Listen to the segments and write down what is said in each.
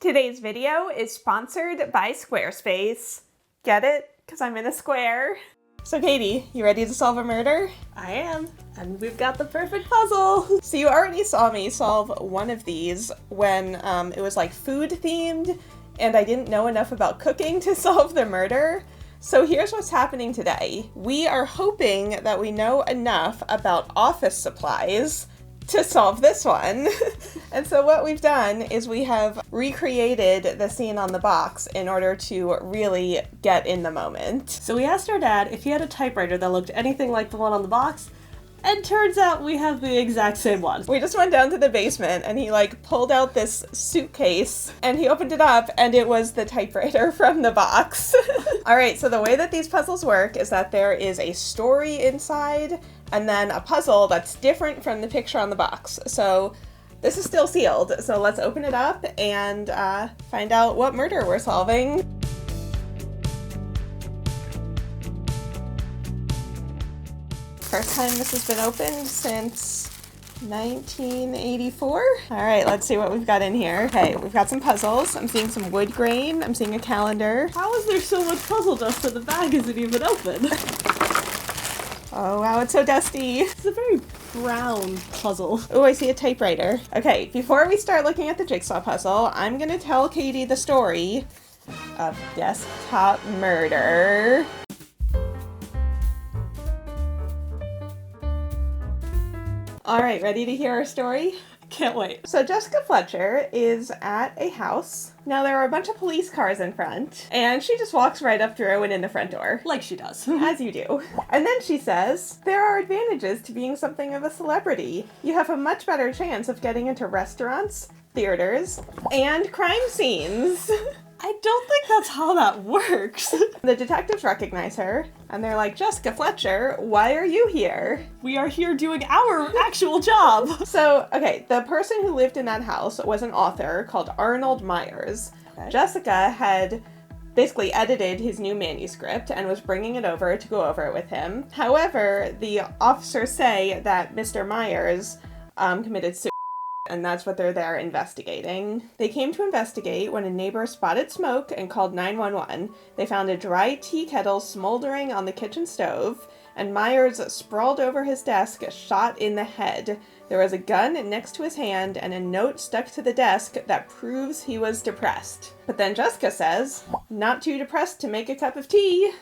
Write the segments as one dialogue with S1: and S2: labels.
S1: Today's video is sponsored by Squarespace. Get it? Because I'm in a square. So Katie, you ready to solve a murder?
S2: I am, and we've got the perfect puzzle.
S1: So you already saw me solve one of these when it was like food themed, and I didn't know enough about cooking to solve the murder. So here's what's happening today. We are hoping that we know enough about office supplies to solve this one. And so what we've done is we have recreated the scene on the box in order to really get in the moment.
S2: So we asked our dad if he had a typewriter that looked anything like the one on the box, and turns out we have the exact same one.
S1: We just went down to the basement and he pulled out this suitcase and he opened it up and it was the typewriter from the box. All right, so the way that these puzzles work is that there is a story inside and then a puzzle that's different from the picture on the box. So this is still sealed, so let's open it up and find out what murder we're solving. First time this has been opened since 1984. All right, let's see what we've got in here. Okay, we've got some puzzles. I'm seeing some wood grain. I'm seeing a calendar.
S2: How is there so much puzzle dust that the bag isn't even open?
S1: Oh, wow, it's so dusty.
S2: It's a very brown puzzle.
S1: Oh, I see a typewriter. Okay, before we start looking at the jigsaw puzzle, I'm gonna tell Katie the story of desktop murder. All right, ready to hear our story?
S2: Can't wait.
S1: So Jessica Fletcher is at a house. Now there are a bunch of police cars in front, and she just walks right up through and in the front door.
S2: Like she does.
S1: As you do. And then she says, there are advantages to being something of a celebrity. You have a much better chance of getting into restaurants, theaters, and crime scenes.
S2: I don't think that's how that works.
S1: The detectives recognize her, and they're like, Jessica Fletcher, why are you here?
S2: We are here doing our actual job.
S1: So, okay, the person who lived in that house was an author called Arnold Myers. Okay. Jessica had basically edited his new manuscript and was bringing it over to go over it with him. However, the officers say that Mr. Myers committed suicide. And that's what they're there investigating. They came to investigate when a neighbor spotted smoke and called 911. They found a dry tea kettle smoldering on the kitchen stove, and Myers sprawled over his desk, shot in the head. There was a gun next to his hand and a note stuck to the desk that proves he was depressed. But then Jessica says, not too depressed to make a cup of tea.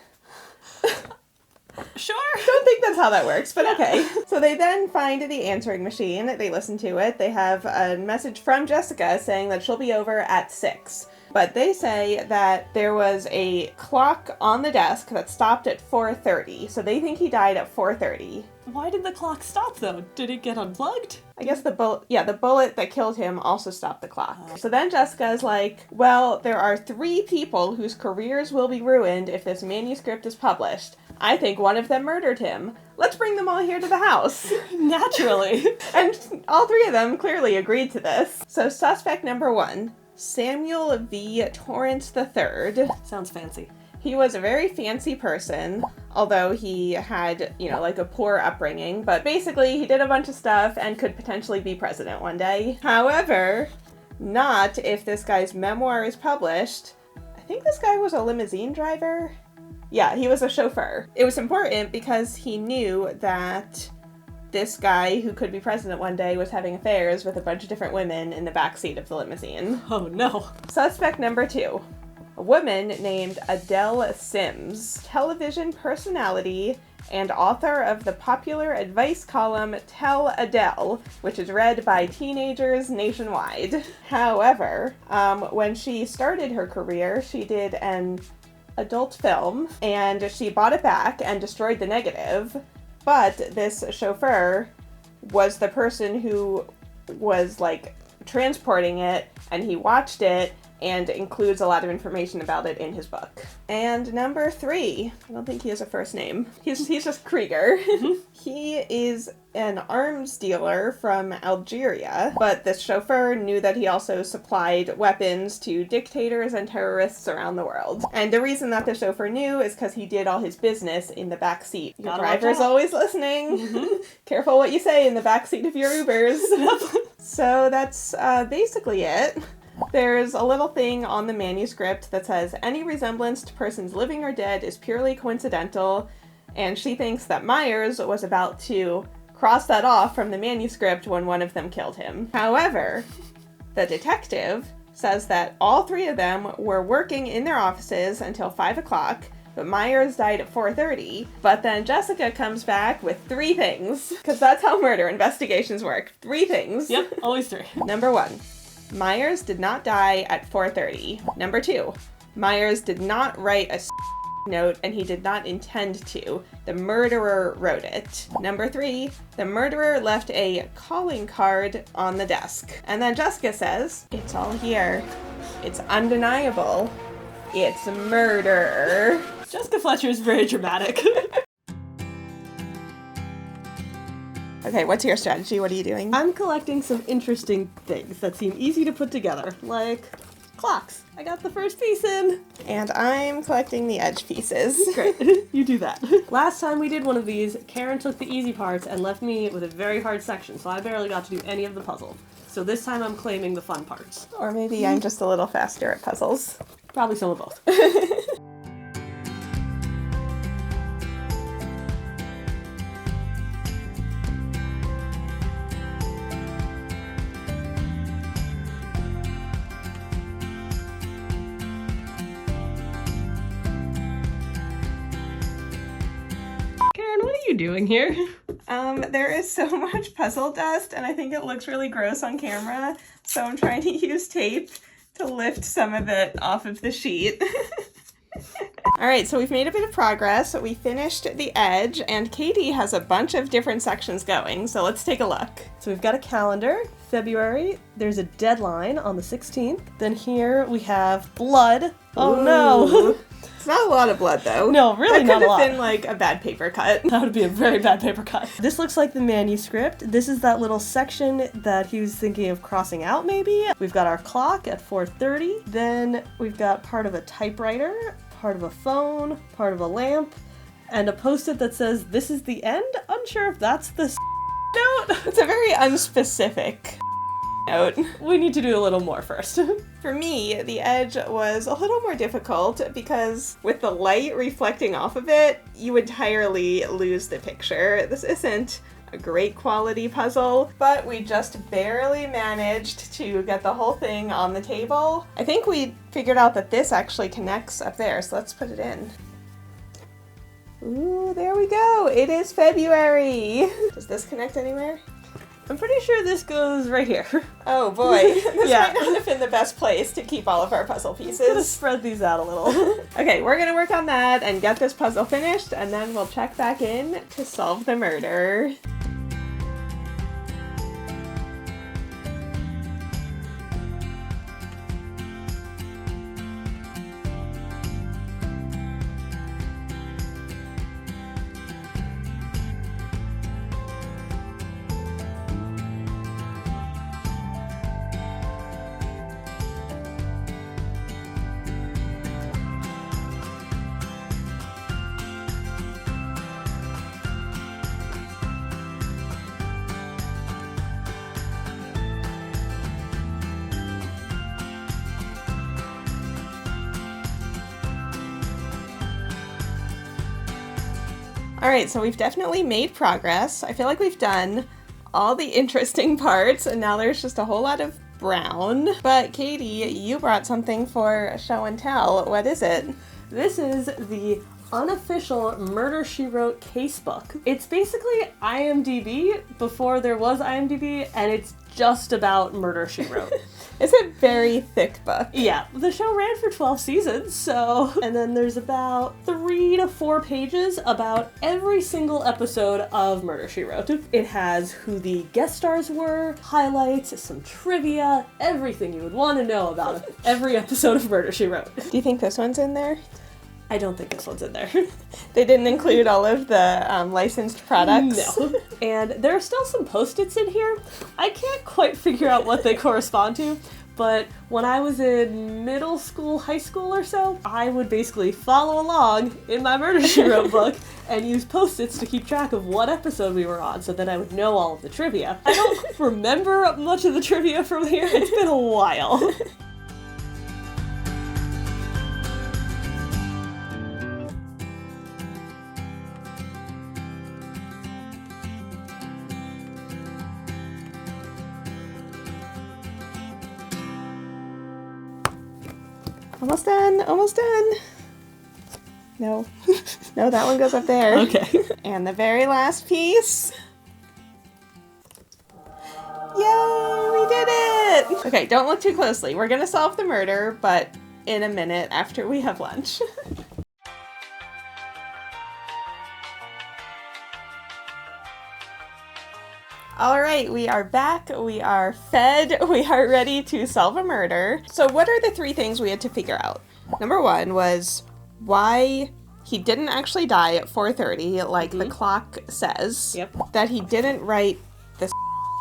S2: Sure.
S1: Don't think that's how that works, but okay. So they then find the answering machine. They listen to it. They have a message from Jessica saying that she'll be over at 6. But they say that there was a clock on the desk that stopped at 4:30. So they think he died at 4:30.
S2: Why did the clock stop, though? Did it get unplugged?
S1: I guess the bullet that killed him also stopped the clock. So then Jessica is like, well, there are 3 people whose careers will be ruined if this manuscript is published. I think one of them murdered him. Let's bring them all here to the house.
S2: Naturally.
S1: And all 3 of them clearly agreed to this. So suspect number 1, Samuel V. Torrance III.
S2: Sounds fancy.
S1: He was a very fancy person, although he had, a poor upbringing. But basically, he did a bunch of stuff and could potentially be president one day. However, not if this guy's memoir is published. I think this guy was a limousine driver. Yeah, he was a chauffeur. It was important because he knew that this guy who could be president one day was having affairs with a bunch of different women in the backseat of the limousine.
S2: Oh no.
S1: Suspect number 2, a woman named Adele Sims, television personality and author of the popular advice column Tell Adele, which is read by teenagers nationwide. However, when she started her career, she did an adult film, and she bought it back and destroyed the negative, but this chauffeur was the person who was transporting it, and he watched it and includes a lot of information about it in his book. And number 3, I don't think he has a first name. He's just Krieger. He is an arms dealer from Algeria, but this chauffeur knew that he also supplied weapons to dictators and terrorists around the world. And the reason that the chauffeur knew is because he did all his business in the back seat. Your driver's always listening. Careful what you say in the back seat of your Ubers. So that's basically it. There's a little thing on the manuscript that says, any resemblance to persons living or dead is purely coincidental, and she thinks that Myers was about to cross that off from the manuscript when one of them killed him. However, the detective says that all three of them were working in their offices until 5 o'clock, but Myers died at 4:30. But then Jessica comes back with 3 things, because that's how murder investigations work. 3 things.
S2: Yep, always 3.
S1: Number 1, Myers did not die at 4:30. Number 2, Myers did not write a note, and he did not intend to. The murderer wrote it. Number 3, the murderer left a calling card on the desk. And then Jessica says, it's all here. It's undeniable. It's murder.
S2: Jessica Fletcher is very dramatic.
S1: Okay, what's your strategy? What are you doing?
S2: I'm collecting some interesting things that seem easy to put together, like clocks. I got the first piece in.
S1: And I'm collecting the edge pieces.
S2: Great. You do that. Last time we did one of these, Karen took the easy parts and left me with a very hard section, so I barely got to do any of the puzzle. So this time I'm claiming the fun parts.
S1: Or maybe I'm just a little faster at puzzles.
S2: Probably some of both. What are you doing here?
S1: There is so much puzzle dust, and I think it looks really gross on camera, so I'm trying to use tape to lift some of it off of the sheet. Alright, so we've made a bit of progress. We finished the edge, and Katie has a bunch of different sections going, so let's take a look.
S2: So we've got a calendar, February, there's a deadline on the 16th, then here we have blood. Oh no!
S1: It's not a lot of blood, though.
S2: No, really not a lot.
S1: That could have been, like, a bad paper cut.
S2: That would be a very bad paper cut. This looks like the manuscript. This is that little section that he was thinking of crossing out, maybe. We've got our clock at 4:30. Then we've got part of a typewriter, part of a phone, part of a lamp, and a post-it that says, "This is the end." Unsure if that's the note.
S1: It's a very unspecific note.
S2: We need to do a little more first.
S1: For me, the edge was a little more difficult because with the light reflecting off of it, you entirely lose the picture. This isn't a great quality puzzle, but we just barely managed to get the whole thing on the table. I think we figured out that this actually connects up there, so let's put it in. Ooh, there we go. It is February. Does this connect anywhere?
S2: I'm pretty sure this goes right here.
S1: Oh boy, this
S2: Yeah.
S1: might not have been the best place to keep all of our puzzle
S2: Gonna
S1: pieces.
S2: spread these out a little.
S1: Okay, we're gonna work on that and get this puzzle finished, and then we'll check back in to solve the murder. Alright, so we've definitely made progress. I feel like we've done all the interesting parts, and now there's just a whole lot of brown. But Katie, you brought something for show and tell. What is it?
S2: This is the unofficial MurderSheWrote casebook. It's basically IMDb before there was IMDb, and it's just about MurderSheWrote.
S1: It's a very thick book.
S2: Yeah, the show ran for 12 seasons, so... And then there's about 3 to 4 pages about every single episode of MurderSheWrote. It has who the guest stars were, highlights, some trivia, everything you would want to know about every episode of MurderSheWrote.
S1: Do you think this one's in there?
S2: I don't think this one's in there.
S1: They didn't include all of the licensed products?
S2: No. And there are still some Post-its in here. I can't quite figure out what they correspond to, but when I was in middle school, high school or so, I would basically follow along in my MurderSheWrote book and use Post-its to keep track of what episode we were on, so that I would know all of the trivia. I don't remember much of the trivia from here. It's been a while.
S1: Almost done, almost done. No, no, that one goes up there.
S2: Okay.
S1: And the very last piece. Yay, we did it! Okay, don't look too closely. We're gonna solve the murder, but in a minute after we have lunch. All right, we are back, we are fed, we are ready to solve a murder. So what are the 3 things we had to figure out? Number 1 was why he didn't actually die at 4:30 like the clock says.
S2: Yep.
S1: That he didn't write the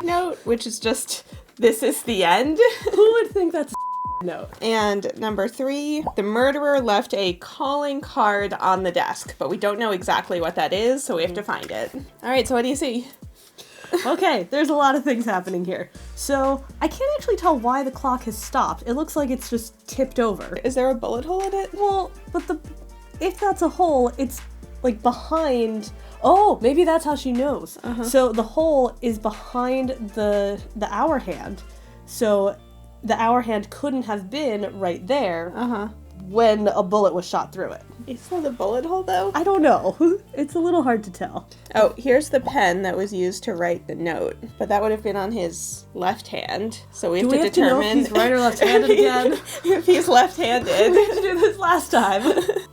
S1: note, which is just, this is the end.
S2: Who would think that's a note?
S1: And number 3, the murderer left a calling card on the desk, but we don't know exactly what that is, so we have to find it. All right, so what do you see?
S2: Okay, there's a lot of things happening here. So, I can't actually tell why the clock has stopped. It looks like it's just tipped over.
S1: Is there a bullet hole in it?
S2: Well, but if that's a hole, it's like behind. Oh, maybe that's how she knows. So the hole is behind the hour hand. So the hour hand couldn't have been right there when a bullet was shot through it.
S1: Is that a bullet hole though?
S2: I don't know. It's a little hard to tell.
S1: Oh, here's the pen that was used to write the note, but that would have been on his left hand. So we have to determine
S2: if he's right or left-handed again.
S1: If he's left-handed.
S2: We had to do this last time.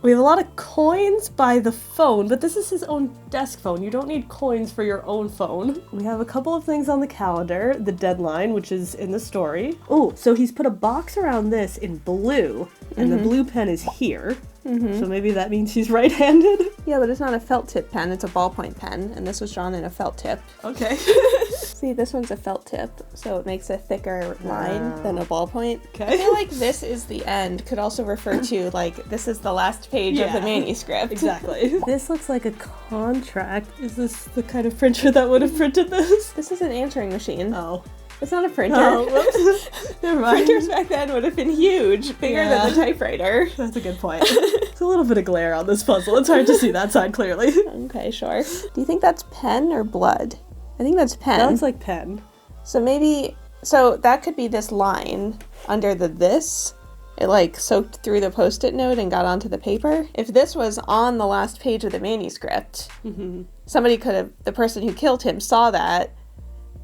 S2: We have a lot of coins by the phone, but this is his own desk phone. You don't need coins for your own phone. We have a couple of things on the calendar. The deadline, which is in the story. Oh, so he's put a box around this in blue, and the blue pen is here. So maybe that means he's right-handed?
S1: Yeah, but it's not a felt tip pen, it's a ballpoint pen, and this was drawn in a felt tip.
S2: Okay.
S1: See, this one's a felt tip, so it makes a thicker line than a ballpoint.
S2: Okay.
S1: I feel like this is the end could also refer to, like, this is the last page of the manuscript.
S2: Exactly. This looks like a contract. Is this the kind of printer that would have printed this?
S1: This is an answering machine.
S2: Oh.
S1: It's not a printer.
S2: Oh, whoops. Never mind.
S1: Printers back then would have been huge, bigger than the typewriter.
S2: That's a good point. There's a little bit of glare on this puzzle. It's hard to see that side clearly.
S1: Okay, sure. Do you think that's pen or blood? I think that's pen.
S2: That looks like pen.
S1: So maybe, so that could be this line under the this. It like soaked through the post-it note and got onto the paper. If this was on the last page of the manuscript, somebody could have, the person who killed him saw that,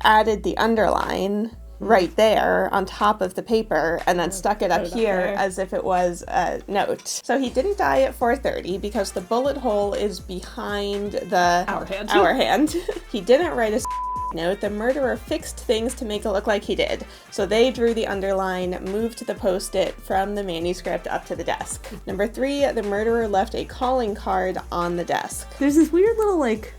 S1: added the underline right there on top of the paper and then stuck it up here as if it was a note. So he didn't die at 4:30 because the bullet hole is behind the hour hand. He didn't write a note. The murderer fixed things to make it look like he did. So they drew the underline, moved the post-it from the manuscript up to the desk. Number 3, the murderer left a calling card on the desk.
S2: There's this weird little like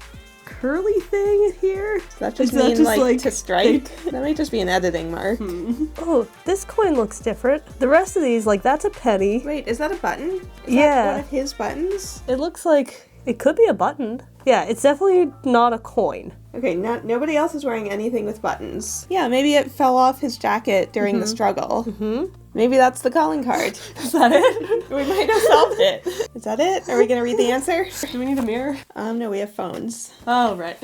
S2: curly thing here.
S1: Does that just mean like to strike? That might just be an editing mark.
S2: Oh, this coin looks different. The rest of these, like, that's a penny.
S1: Wait, is that a button? Is
S2: Yeah.
S1: that one of his buttons?
S2: It looks like it could be a button. Yeah, it's definitely not a coin.
S1: Okay, nobody else is wearing anything with buttons. Yeah, maybe it fell off his jacket during the struggle. Maybe that's the calling card.
S2: Is that it?
S1: We might have solved it. Is that it? Are we gonna read the answer?
S2: Do we need a mirror?
S1: No, we have phones.
S2: Oh, right.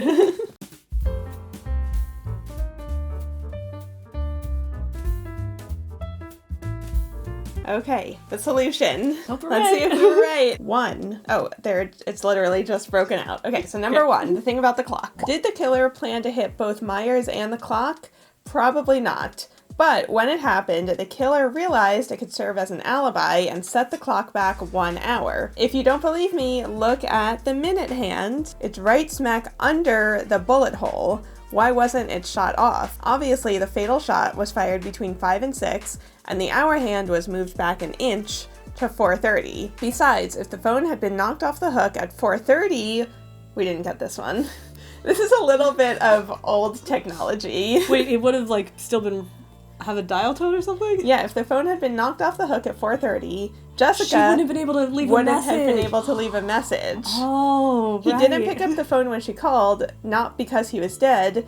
S1: Okay, the solution.
S2: Hope we're
S1: Let's see
S2: right.
S1: if we're right. 1. Oh, there, it's literally just broken out. Okay, so number 1, the thing about the clock. Did the killer plan to hit both Myers and the clock? Probably not. But when it happened, the killer realized it could serve as an alibi and set the clock back 1 hour. If you don't believe me, look at the minute hand. It's right smack under the bullet hole. Why wasn't it shot off? Obviously, the fatal shot was fired between 5 and 6, and the hour hand was moved back an inch to 4:30. Besides, if the phone had been knocked off the hook at 4:30, we didn't get this one. This is a little bit of old technology.
S2: Wait, it would have, like, still been... have a dial tone or something?
S1: Yeah, if the phone had been knocked off the hook at 4:30, Jessica
S2: She wouldn't have been able to leave a message.
S1: have been able to leave a message.
S2: Oh,
S1: He
S2: right.
S1: didn't pick up the phone when she called, not because he was dead,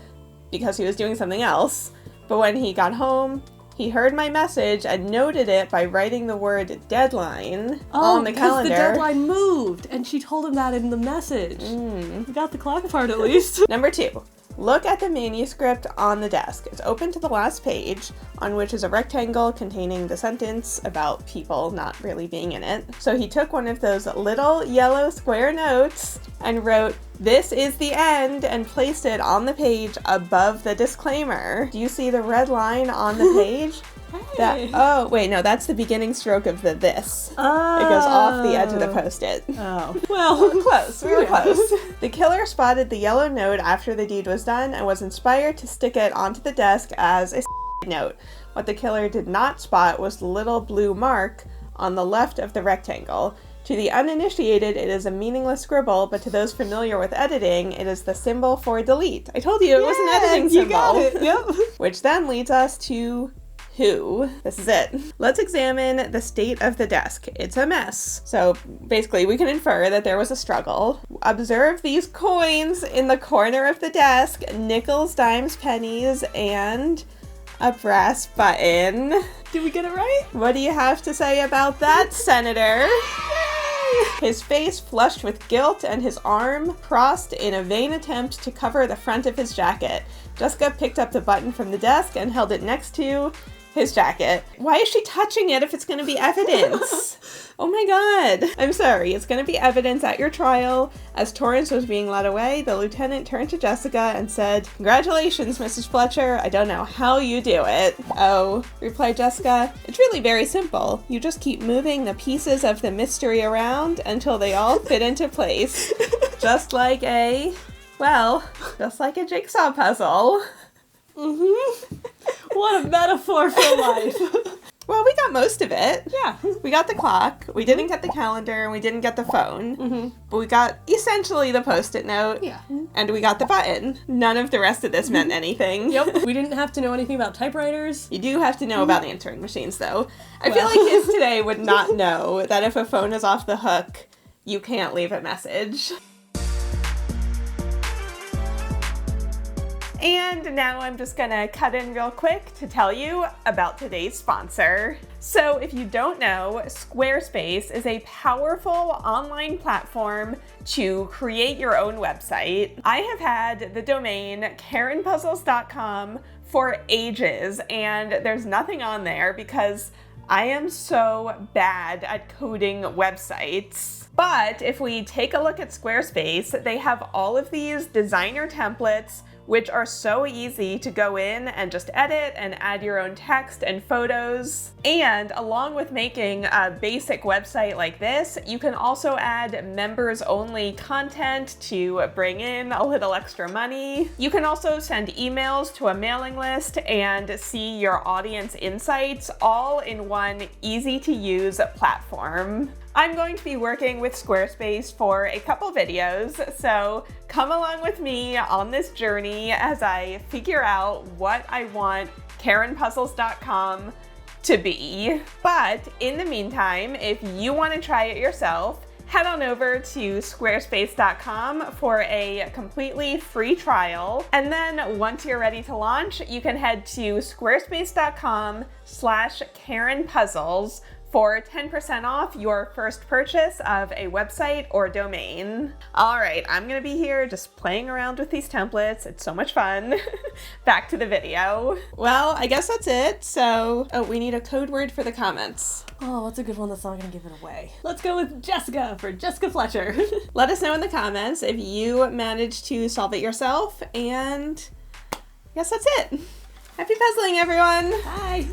S1: because he was doing something else. But when he got home, he heard my message and noted it by writing the word deadline on the calendar.
S2: The deadline moved, and she told him that in the message. We got the clock part at least.
S1: Number 2. Look at the manuscript on the desk. It's open to the last page, on which is a rectangle containing the sentence about people not really being in it. So he took one of those little yellow square notes and wrote, "This is the end," and placed it on the page above the disclaimer. Do you see the red line on the page?
S2: Hey.
S1: Oh, wait, no, that's the beginning stroke of the this.
S2: Oh.
S1: It goes off the edge of the Post-it.
S2: Oh. Well,
S1: Close, we were close. The killer spotted the yellow note after the deed was done and was inspired to stick it onto the desk as a note. What the killer did not spot was the little blue mark on the left of the rectangle. To the uninitiated, it is a meaningless scribble, but to those familiar with editing, it is the symbol for delete. I told you it was an editing symbol.
S2: You got it. Yep.
S1: Which then leads us to who. This is it. Let's examine the state of the desk. It's a mess. So basically we can infer that there was a struggle. Observe these coins in the corner of the desk, nickels, dimes, pennies, and a brass button.
S2: Did we get it right?
S1: What do you have to say about that, Senator? His face flushed with guilt and his arm crossed in a vain attempt to cover the front of his jacket. Jessica picked up the button from the desk and held it next to his jacket. Why is she touching it if it's going to be evidence? Oh my god. I'm sorry. It's going to be evidence at your trial. As Torrance was being led away, the lieutenant turned to Jessica and said, "Congratulations, Mrs. Fletcher. I don't know how you do it." "Oh," replied Jessica, "it's really very simple. You just keep moving the pieces of the mystery around until they all fit into place. Just like a jigsaw puzzle."
S2: Mm-hmm. What a metaphor for life.
S1: Well, we got most of it.
S2: Yeah.
S1: We got the clock, we didn't get the calendar, and we didn't get the phone.
S2: Mm-hmm.
S1: But we got essentially the Post-it note.
S2: Yeah.
S1: And we got the button. None of the rest of this meant anything.
S2: Yep. We didn't have to know anything about typewriters.
S1: You do have to know about answering machines, though. I feel like kids today would not know that if a phone is off the hook, you can't leave a message. And now I'm just gonna cut in real quick to tell you about today's sponsor. So if you don't know, Squarespace is a powerful online platform to create your own website. I have had the domain KarenPuzzles.com for ages, and there's nothing on there because I am so bad at coding websites. But if we take a look at Squarespace, they have all of these designer templates which are so easy to go in and just edit and add your own text and photos. And along with making a basic website like this, you can also add members-only content to bring in a little extra money. You can also send emails to a mailing list and see your audience insights all in one easy-to-use platform. I'm going to be working with Squarespace for a couple videos, so come along with me on this journey as I figure out what I want KarenPuzzles.com to be. But in the meantime, if you want to try it yourself, head on over to squarespace.com for a completely free trial. And then once you're ready to launch, you can head to squarespace.com/KarenPuzzles for 10% off your first purchase of a website or domain. All right, I'm gonna be here just playing around with these templates. It's so much fun. Back to the video. Well, I guess that's it. So, we need a code word for the comments.
S2: Oh, what's a good one that's not gonna give it away? Let's go with Jessica for Jessica Fletcher.
S1: Let us know in the comments if you managed to solve it yourself, and I guess that's it. Happy puzzling, everyone.
S2: Bye.